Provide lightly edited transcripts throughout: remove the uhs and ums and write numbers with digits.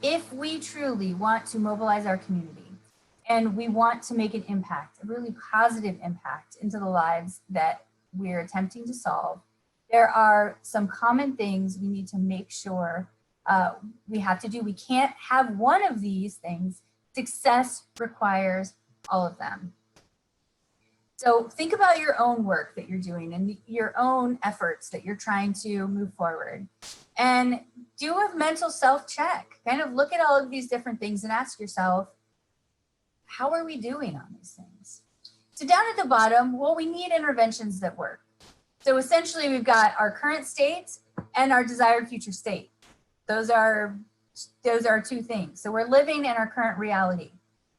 if we truly want to mobilize our community and we want to make an impact, a really positive impact into the lives that we're attempting to solve, there are some common things we need to make sure we have to do. We can't have one of these things. Success requires all of them. So think about your own work that you're doing and your own efforts that you're trying to move forward, and do a mental self-check. Kind of look at all of these different things and ask yourself, how are we doing on these things? So down at the bottom, well, we need interventions that work. So essentially we've got our current state and our desired future state. Those are two things. So we're living in our current reality.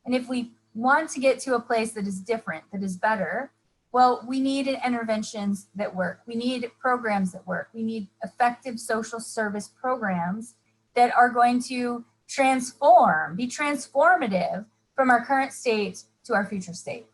And if we want to get to a place that is different, that is better, well, we need interventions that work. We need programs that work. We need effective social service programs that are going to be transformative from our current state to our future state.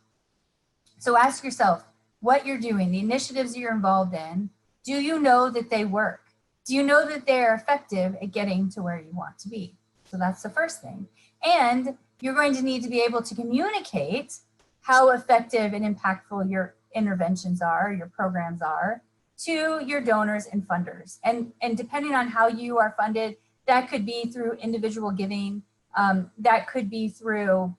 So ask yourself what you're doing, the initiatives you're involved in. Do you know that they work? Do you know that they're effective at getting to where you want to be? So that's the first thing. And you're going to need to be able to communicate how effective and impactful your interventions are, your programs are, to your donors and funders. And depending on how you are funded, that could be through individual giving, that could be through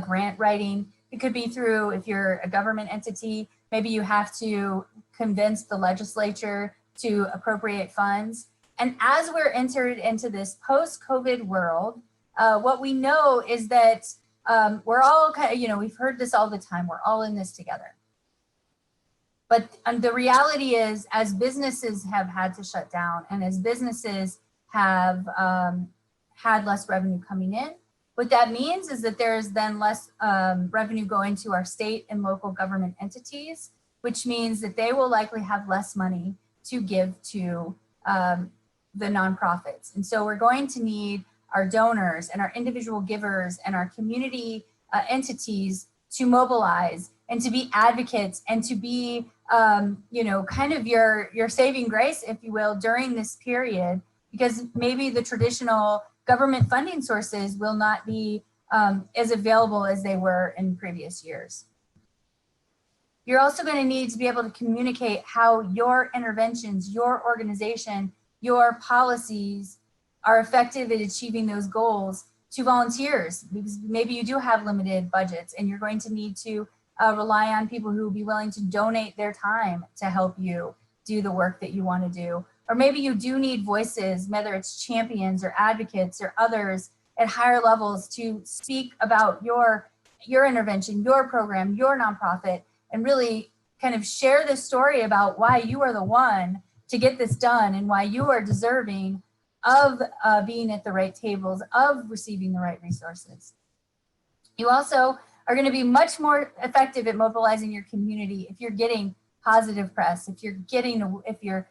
grant writing, it could be through, if you're a government entity, maybe you have to convince the legislature to appropriate funds. And as we're entered into this post-COVID world, what we know is that we're all kind of, we've heard this all the time, we're all in this together. But the reality is, as businesses have had to shut down and as businesses have had less revenue coming in, what that means is that there's then less revenue going to our state and local government entities, which means that they will likely have less money to give to the nonprofits. And so we're going to need our donors and our individual givers and our community entities to mobilize and to be advocates and to be, kind of your saving grace, if you will, during this period, because maybe the traditional government funding sources will not be as available as they were in previous years. You're also going to need to be able to communicate how your interventions, your organization, your policies are effective at achieving those goals to volunteers, because maybe you do have limited budgets and you're going to need to rely on people who will be willing to donate their time to help you do the work that you want to do. Or maybe you do need voices, whether it's champions or advocates or others at higher levels, to speak about your intervention, your program, your nonprofit, and really kind of share the story about why you are the one to get this done and why you are deserving of being at the right tables, of receiving the right resources. You also are going to be much more effective at mobilizing your community if you're getting positive press, if you're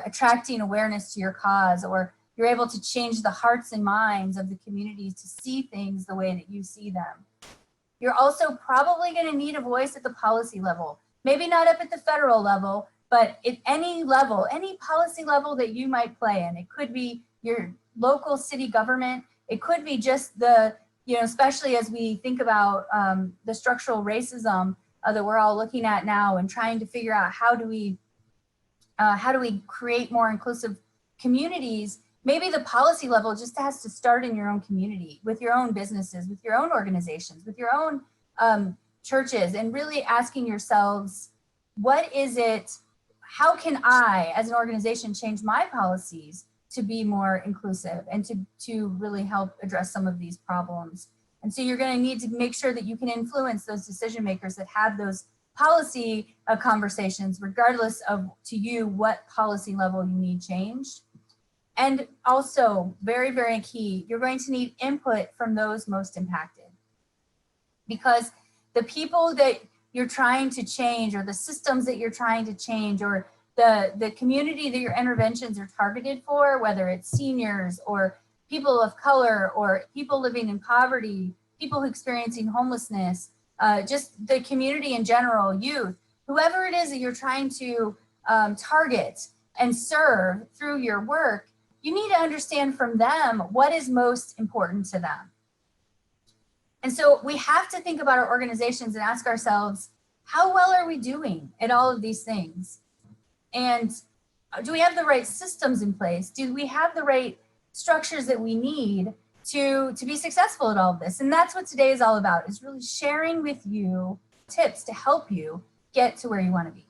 attracting awareness to your cause, or you're able to change the hearts and minds of the community to see things the way that you see them. You're also probably going to need a voice at the policy level, maybe not up at the federal level, but at any level, any policy level that you might play in. It could be your local city government. It could be just the, especially as we think about the structural racism that we're all looking at now and trying to figure out how do we create more inclusive communities. Maybe the policy level just has to start in your own community, with your own businesses, with your own organizations, with your own churches, and really asking yourselves, what is it, how can I, as an organization, change my policies to be more inclusive and to really help address some of these problems? And so you're going to need to make sure that you can influence those decision makers that have those policy conversations, regardless of to you what policy level you need changed. And also, very, very key, you're going to need input from those most impacted, because the people that you're trying to change, or the systems that you're trying to change, or the community that your interventions are targeted for, whether it's seniors or people of color or people living in poverty, people experiencing homelessness, just the community in general, youth, whoever it is that you're trying to target and serve through your work, you need to understand from them what is most important to them. And so we have to think about our organizations and ask ourselves, how well are we doing at all of these things? And do we have the right systems in place? Do we have the right structures that we need to be successful at all of this? And that's what today is all about, is really sharing with you tips to help you get to where you want to be.